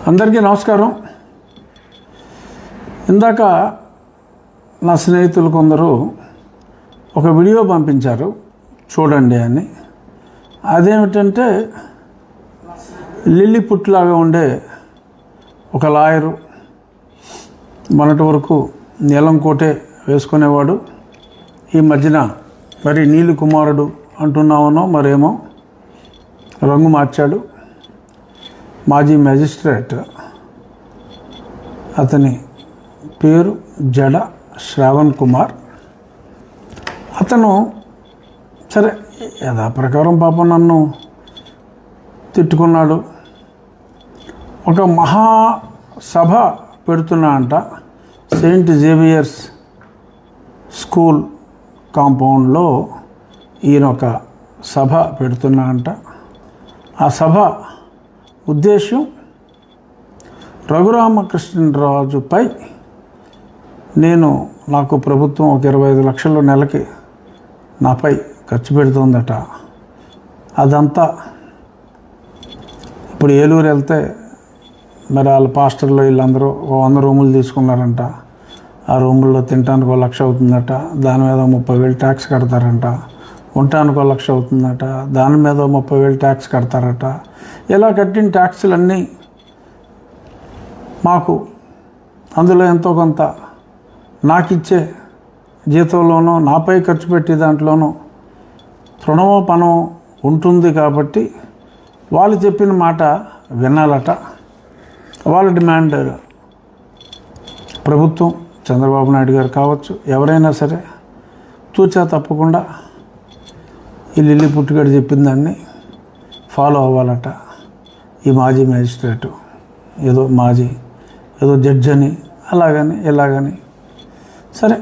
అందరికీ నమస్కారం. ఇందాక నా స్నేహితులు కొందరు ఒక వీడియో పంపించారు చూడండి అని. అదేమిటంటే లిల్లీ పుట్లాగా ఉండే ఒక లాయరు, మొన్నటి వరకు నీలం కోటే వేసుకునేవాడు, ఈ మధ్యన మరి నీలి కుమారుడు అంటున్నామనో మరేమో రంగు మార్చాడు. మాజీ మేజిస్ట్రేట్, అతని పేరు జడ శ్రావణ్ కుమార్. అతను సరే యథాప్రకారం పాపం నన్ను తిట్టుకున్నాడు. ఒక మహాసభ పెడుతున్నా అంట సెయింట్ జేవియర్స్ స్కూల్ కాంపౌండ్లో ఈయన ఒక సభ పెడుతున్నా అంట. ఆ సభ ఉద్దేశం రఘురామకృష్ణరాజుపై నాకు ప్రభుత్వం ఒక 25 లక్షలు నెలకి నాపై ఖర్చు పెడుతుందట. అదంతా ఇప్పుడు ఏలూరు వెళ్తే మరి వాళ్ళ పాస్టర్లు వీళ్ళందరూ 100 రూములు తీసుకున్నారంట. ఆ రూముల్లో తినడానికి 1 లక్ష అవుతుందట, దాని మీద 30,000 ట్యాక్స్ కడతారంట. ఉండటానికి 1 లక్ష అవుతుందట, దాని మీద 30,000 ట్యాక్స్ కడతారట. ఇలా కట్టిన ట్యాక్సులన్నీ మాకు అందులో ఎంతో కొంత నాకు ఇచ్చే జీతంలోనో నాపై ఖర్చు పెట్టి దాంట్లోనూ తృణమో పనమో ఉంటుంది. కాబట్టి వాళ్ళు చెప్పిన మాట వినాలట. వాళ్ళ డిమాండ్ ప్రభుత్వం, చంద్రబాబు నాయుడు గారు కావచ్చు, ఎవరైనా సరే తూచా తప్పకుండా ఈ లిల్లీ పుట్టుగాడు చెప్పిన దాన్ని ఫాలో అవ్వాలట. ఈ మాజీ మేజిస్ట్రేటు ఏదో జడ్జి అని అలాగని ఇలాగని సరే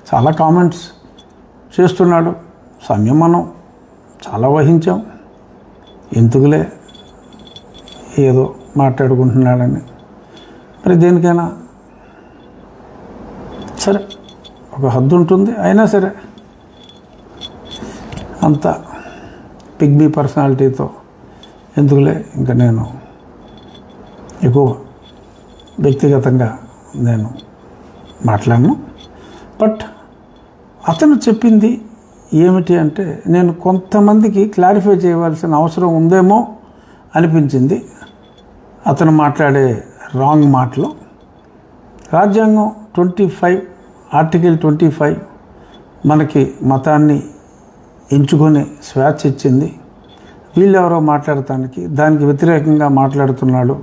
చాలా కామెంట్స్ చేస్తున్నాడు. సమయం మనం చాలా వహించాం, ఎందుకులే ఏదో మాట్లాడుకుంటున్నాడని. మరి దేనికైనా సరే ఒక హద్దు ఉంటుంది. అయినా సరే అంత పిగ్మీ పర్సనాలిటీతో ఎందుకులే, ఇంకా నేను ఎక్కువ వ్యక్తిగతంగా నేను మాట్లాడను. బట్ అతను చెప్పింది ఏమిటి అంటే నేను కొంతమందికి క్లారిఫై చేయవలసిన అవసరం ఉందేమో అనిపించింది. అతను మాట్లాడే రాంగ్ మాటలు. రాజ్యాంగం 25 ఆర్టికల్ 25 మనకి మతాన్ని ఎంచుకొని స్వేచ్ఛ ఇచ్చింది. వీళ్ళెవరో మాట్లాడటానికి దానికి వ్యతిరేకంగా మాట్లాడుతున్నాడు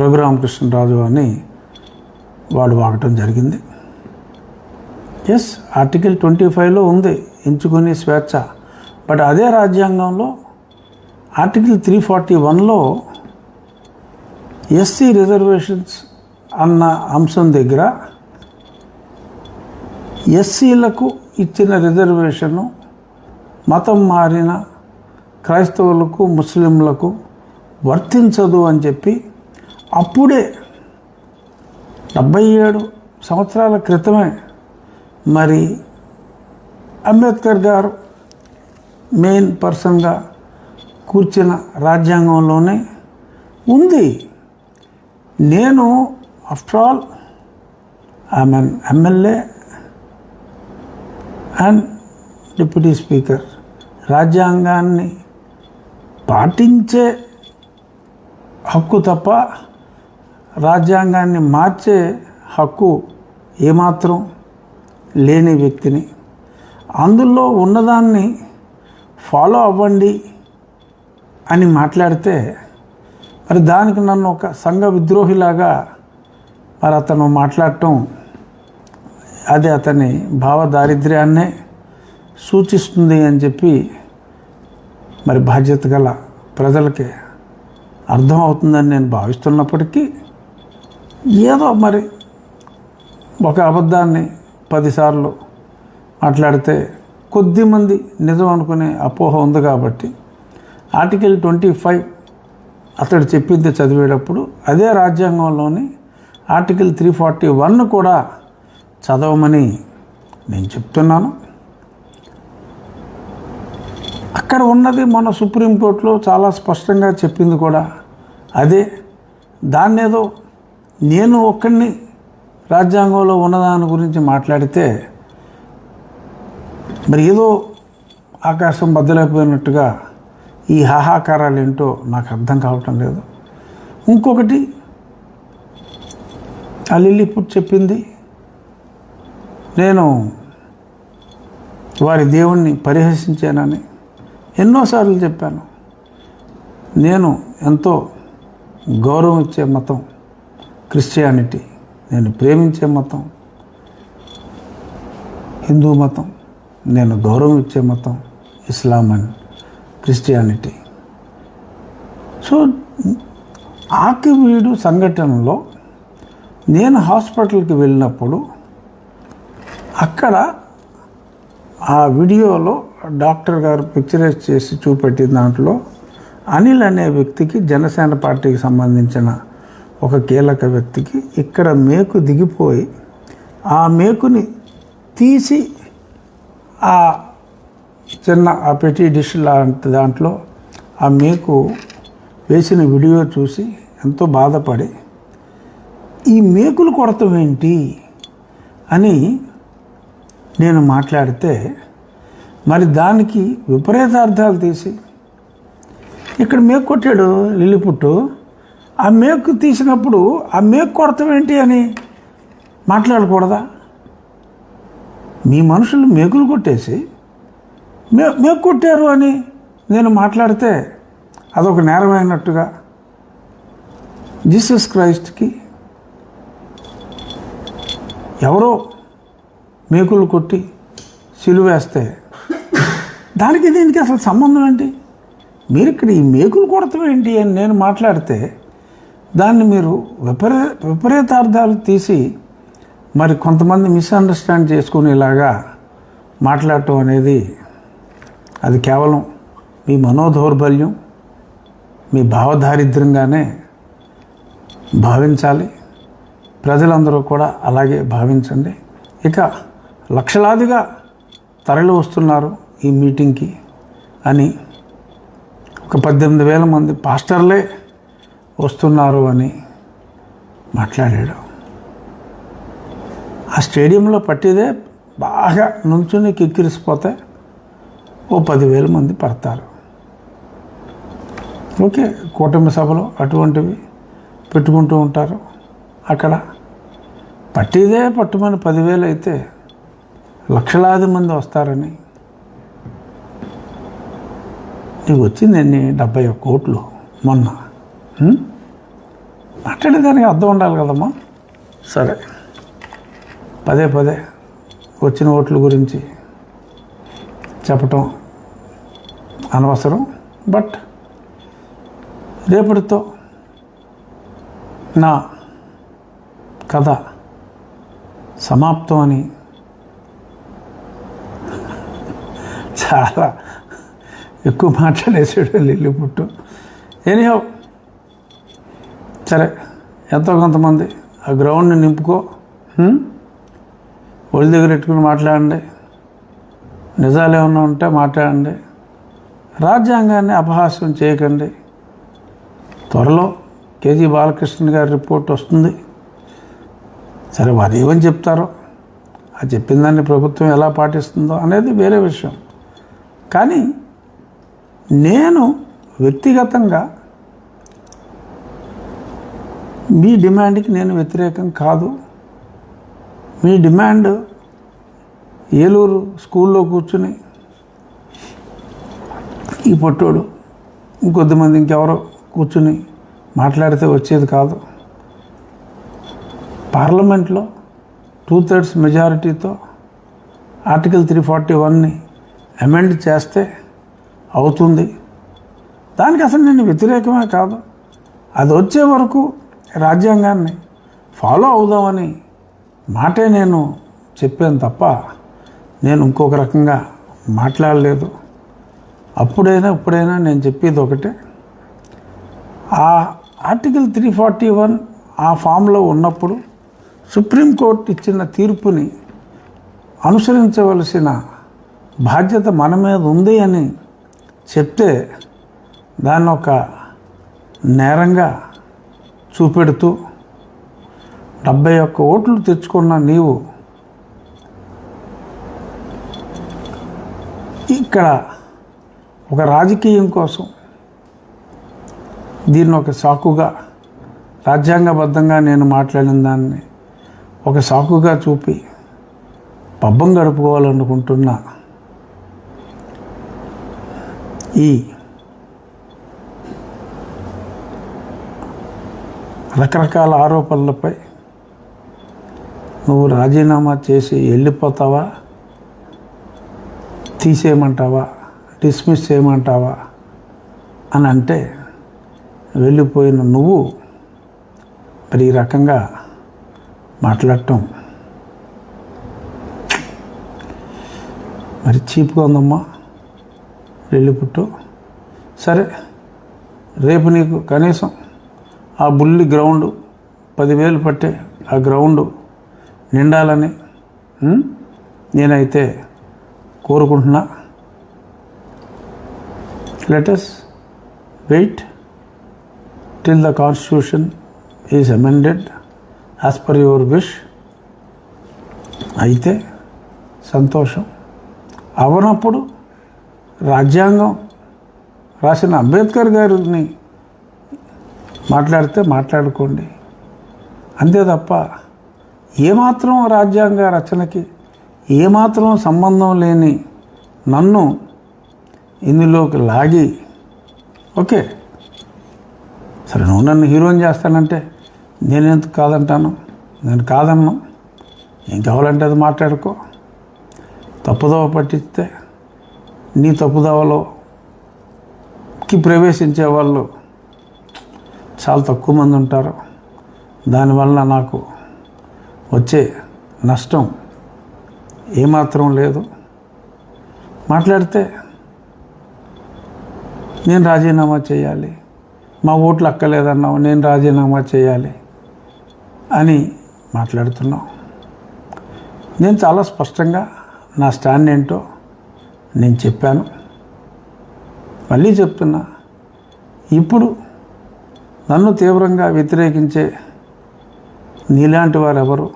రఘురామకృష్ణరాజు అని వాడు వాగటం జరిగింది. ఎస్, ఆర్టికల్ 25లో ఉంది ఎంచుకునే స్వేచ్ఛ. బట్ అదే రాజ్యాంగంలో ఆర్టికల్ 341లో ఎస్సీ రిజర్వేషన్స్ అన్న అంశం దగ్గర ఎస్సీలకు ఇచ్చిన రిజర్వేషను మతం మారిన క్రైస్తవులకు ముస్లింలకు వర్తించదు అని చెప్పి అప్పుడే 77 సంవత్సరాల క్రితమే మరి అంబేద్కర్ గారు మెయిన్ పర్సన్గా కూర్చిన రాజ్యాంగంలోనే ఉంది. నేను after all I'm N MLA and deputy speaker. రాజ్యాంగాన్ని పాటించే హక్కు తప్ప రాజ్యాంగాన్ని మార్చే హక్కు ఏమాత్రం లేని వ్యక్తిని. అందులో ఉన్నదాన్ని ఫాలో అవ్వండి అని మాట్లాడితే మరి దానికి నన్ను ఒక సంఘ విద్రోహిలాగా మరి అతను మాట్లాడటం అది అతని భావ దారిద్ర్యాన్నే సూచిస్తుంది అని చెప్పి మరి బాధ్యత గల ప్రజలకి అర్థమవుతుందని నేను భావిస్తున్నప్పటికీ ఏదో మరి ఒక అబద్ధాన్ని 10 సార్లు మాట్లాడితే కొద్దిమంది నిజం అనుకునే అపోహ ఉంది. కాబట్టి ఆర్టికల్ 25 అతడు చెప్పింది చదివేటప్పుడు అదే రాజ్యాంగంలోని ఆర్టికల్ 341 కూడా చదవమని నేను చెప్తున్నాను. అక్కడ ఉన్నది మన సుప్రీంకోర్టులో చాలా స్పష్టంగా చెప్పింది కూడా అదే. దాన్నేదో నేను ఒక్కడిని రాజ్యాంగంలో ఉన్నదాని గురించి మాట్లాడితే మరి ఏదో ఆకాశం బద్దలైపోయినట్టుగా ఈ హాహాకారాలు ఏంటో నాకు అర్థం కావటం లేదు. ఇంకొకటి, ఆ లిల్లీపుట్ చెప్పింది నేను వారి దేవుణ్ణి పరిహసించానని ఎన్నోసార్లు చెప్పాను. నేను ఎంతో గౌరవం ఇచ్చే మతం క్రిస్టియానిటీ, నేను ప్రేమించే మతం హిందూ మతం, నేను గౌరవం ఇచ్చే మతం ఇస్లాం అండ్ క్రిస్టియానిటీ. సో ఆకివీడు సంఘటనలో నేను హాస్పిటల్కి వెళ్ళినప్పుడు అక్కడ ఆ వీడియోలో డాక్టర్ గారు పిక్చరైజ్ చేసి చూపెట్టిన దాంట్లో అనిల్ అనే వ్యక్తికి, జనసేన పార్టీకి సంబంధించిన ఒక కీలక వ్యక్తికి ఇక్కడ మేకు దిగిపోయి ఆ మేకుని తీసి ఆ చిన్న ఆ పెట్టి డిష్ లాంటి దాంట్లో ఆ మేకు వేసిన వీడియో చూసి ఎంతో బాధపడి ఈ మేకులు కొడతాం ఏంటి అని నేను మాట్లాడితే, మరి దానికి విపరీతార్థాలు తీసి ఇక్కడ మేకు కొట్టాడు లిల్లీపుట్టు, ఆ మేకు తీసినప్పుడు ఆ మేకు కొడతాం ఏంటి అని మాట్లాడకూడదా? మీ మనుషులు మేకులు కొట్టేసి మేకు కొట్టారు అని నేను మాట్లాడితే అదొక నేరమైనట్టుగా. జీసస్ క్రైస్ట్కి ఎవరో మేకులు కొట్టి సిలువేస్తే దానికి దీనికి అసలు సంబంధం ఏంటి? మీరు ఇక్కడ ఈ మేకులు కొడతాం ఏంటి అని నేను మాట్లాడితే దాన్ని మీరు విపరీతార్థాలు తీసి మరి కొంతమంది మిస్అండర్స్టాండ్ చేసుకునేలాగా మాట్లాడటం అనేది అది కేవలం మీ మనోదౌర్బల్యం, మీ భావదారిద్ర్యంగానే భావించాలి. ప్రజలందరూ కూడా అలాగే భావించండి. ఇక లక్షలాదిగా తరలి వస్తున్నారు ఈ మీటింగ్కి అని, ఒక 18,000 మంది పాస్టర్లే వస్తున్నారు అని మాట్లాడాడు. ఆ స్టేడియంలో పట్టిదే బాగా నుంచుని కిక్కిరిసిపోతే ఓ 10,000 మంది పడతారు. ఓకే, కూటమి సభలో అటువంటివి పెట్టుకుంటూ ఉంటారు. అక్కడ పట్టిదే పట్టుమని 10,000 అయితే లక్షలాది మంది వస్తారని. నీకు వచ్చింది ఎన్ని? 71 కోట్లు మొన్న. మాట్లాడేదానికి అర్థం ఉండాలి కదమ్మా. సరే, పదే వచ్చిన ఓట్ల గురించి చెప్పటం అనవసరం. బట్ రేపటితో నా కథ సమాప్తం అని చాలా ఎక్కువ మాట్లాడేసాడు లిల్లీపుట్టు. ఎనీహౌ, సరే, ఎంతో కొంతమంది ఆ గ్రౌండ్ని నింపుకో, ఒళ్ళ దగ్గర పెట్టుకుని మాట్లాడండి, నిజాలు ఏమన్నా ఉంటే మాట్లాడండి, రాజ్యాంగాన్ని అపహాస్యం చేయకండి. త్వరలో కేజీ బాలకృష్ణ గారి రిపోర్ట్ వస్తుంది. సరే, వారు ఏమని చెప్తారో, ఆ చెప్పిన దాన్ని ప్రభుత్వం ఎలా పాటిస్తుందో అనేది వేరే విషయం. కానీ నేను వ్యక్తిగతంగా మీ డిమాండ్కి నేను వ్యతిరేకం కాదు. మీ డిమాండ్ ఏలూరు స్కూల్లో కూర్చుని ఈ పొట్టోడు ఇంకొద్దిమంది ఇంకెవరో కూర్చుని మాట్లాడితే వచ్చేది కాదు. పార్లమెంట్లో 2/3 మెజారిటీతో ఆర్టికల్ 341ని అమెండ్ చేస్తే అవుతుంది. దానికి అసలు నేను వ్యతిరేకమే కాదు. అది వచ్చే వరకు రాజ్యాంగాన్ని ఫాలో అవుదామని మాటే నేను చెప్పాను తప్ప నేను ఇంకొక రకంగా మాట్లాడలేదు. ఇప్పుడైనా నేను చెప్పేది ఒకటే, ఆ ఆర్టికల్ 341 ఆ ఫామ్లో ఉన్నప్పుడు సుప్రీంకోర్టు ఇచ్చిన తీర్పుని అనుసరించవలసిన బాధ్యత మన మీద ఉంది అని చెప్తే దాన్ని ఒక నేరంగా చూపెడుతూ 71 ఓట్లు తెచ్చుకున్న నీవు ఇక్కడ ఒక రాజకీయం కోసం దీన్ని ఒక సాకుగా, రాజ్యాంగబద్ధంగా నేను మాట్లాడిన దాన్ని ఒక సాకుగా చూపి పబ్బం గడుపుకోవాలనుకుంటున్న ఈ రకరకాల ఆరోపణలపై నువ్వు రాజీనామా చేసి వెళ్ళిపోతావా, తీసేయమంటావా, డిస్మిస్ చేయమంటావా అని అంటే వెళ్ళిపోయిన నువ్వు మరి ఈ రకంగా మాట్లాడటం మరి చీప్గా ఉందమ్మా. వెళ్ళిపుట్టు. సరే, రేపు నీకు కనీసం ఆ బుల్లి గ్రౌండ్ 10,000 పట్టే ఆ గ్రౌండ్ నిండాలని నేనైతే కోరుకుంటున్నా. Let us wait till the constitution is amended as per your wish. అయితే సంతోషం. అవనప్పుడు రాజ్యాంగం రాసిన అంబేద్కర్ గారిని మాట్లాడితే మాట్లాడుకోండి. అంతే తప్ప ఏమాత్రం రాజ్యాంగ రచనకి ఏమాత్రం సంబంధం లేని నన్ను ఇందులోకి లాగి, ఓకే సరే నువ్వు నన్ను హీరోని చేస్తానంటే నేనెందుకు కాదంటాను? నేను కాదన్నా. ఏం కావాలంటే అది మాట్లాడుకో. తప్పుదోవ పట్టిస్తే నీ తప్పుదోవలోకి ప్రవేశించే వాళ్ళు చాలా తక్కువ మంది ఉంటారు. దానివల్ల నాకు వచ్చే నష్టం ఏమాత్రం లేదు. మాట్లాడితే నేను రాజీనామా చేయాలి, మా ఓట్లు అక్కలేదన్నావు, నేను రాజీనామా చేయాలి అని మాట్లాడుతున్నావు. నేను చాలా స్పష్టంగా నా స్టాండ్ ఏంటో నేను చెప్పాను. మళ్ళీ చెప్తున్నా, ఇప్పుడు నన్ను తీవ్రంగా వ్యతిరేకించే నీలాంటి వారు ఎవరు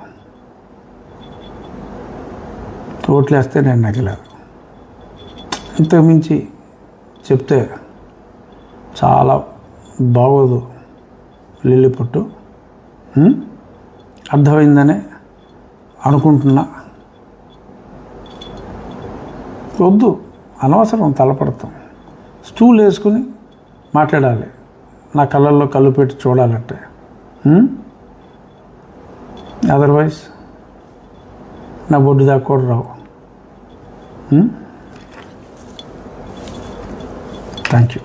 ఓట్లేస్తే నేను నగలేదు. ఇంతకుమించి చెప్తే చాలా బాగోదు. లిల్లిపుట్టు అర్థమైందనే అనుకుంటున్నా. వద్దు, అనవసరం తలపడతాం. స్టూల్ వేసుకుని మాట్లాడాలి. నా కళ్ళల్లో కళ్ళు పెట్టి చూడాలంటే. అదర్వైజ్ నా బొడ్డు దాకా కూడా రావు. Thank you.